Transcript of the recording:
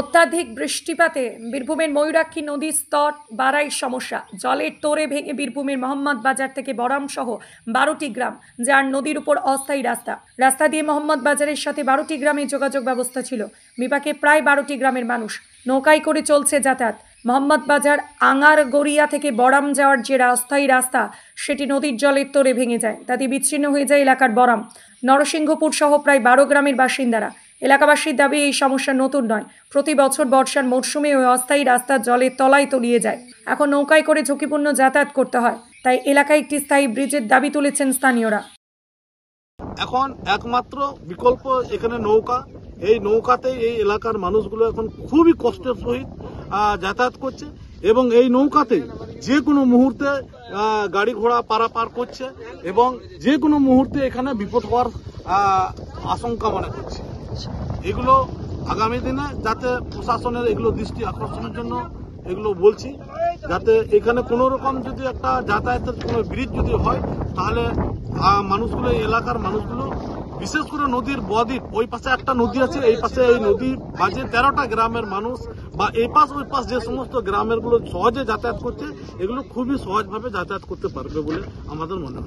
অত্যাধিক বৃষ্টিপাতে বীরভূমের ময়ূরাক্ষী নদীর স্তর বাড়ায় সমস্যা। জলের তোড়ে ভেঙে বীরভূমের মোহাম্মদ বাজার থেকে বরাম সহ 12টি গ্রাম, যার নদীর উপর অস্থায়ী রাস্তা দিয়ে মোহাম্মদ বাজারের সাথে 12টি গ্রামের যোগাযোগ ব্যবস্থা ছিল। বিপাকে প্রায় 12টি গ্রামের মানুষ নৌকায় করে চলছে যাতায়াত। মোহাম্মদ বাজার আঙারগড়িয়া থেকে বরাম যাওয়ার যে অস্থায়ী রাস্তা, সেটি নদীর জলের তোড়ে ভেঙে যায়। তাতে বিচ্ছিন্ন হয়ে যায় এলাকার বরাম, নরসিংহপুর সহ প্রায় 12 গ্রামের বাসিন্দারা। এলাকাবাসীর দাবি, এই সমস্যা নতুন নয়। প্রতি বছর বর্ষার মরশুমে ওই অস্থায়ী রাস্তা জলের তলায় তলিয়ে যায়। এখন নৌকায় করে ঝুঁকিপূর্ণ যাতায়াত করতে হয়। তাই এলাকায় একটি স্থায়ী ব্রিজের দাবি তুলেছেন স্থানীয়রা। এখন একমাত্র বিকল্প এখানে নৌকা। এই নৌকাতে এই এলাকার মানুষগুলো এখন খুবই কষ্টের সহিত যাতায়াত করছে এবং এই নৌকাতে যে কোনো মুহূর্তে গাড়ি ঘোড়া পারাপার করছে এবং যে কোনো মুহূর্তে এখানে বিপদ হওয়ার আশঙ্কা মনে করছে। এগুলো আগামী দিনে যাতে প্রশাসনের এগুলো দৃষ্টি আকর্ষণের জন্য এগুলো বলছি, যাতে এখানে কোনো রকম যদি একটা যাতায়াতের কোনো ব্রিজ যদি হয়, তাহলে মানুষগুলো, এই এলাকার মানুষগুলো, বিশেষ করে নদীর বদ্বীপ, ওই পাশে একটা নদী আছে, এই পাশে এই নদী মাঝে 13টা গ্রামের মানুষ বা এই পাশ ওই পাশ যে সমস্ত গ্রামের গুলো সহজে যাতায়াত করছে, এগুলো খুবই সহজভাবে যাতায়াত করতে পারবে বলে আমাদের মনে হয়।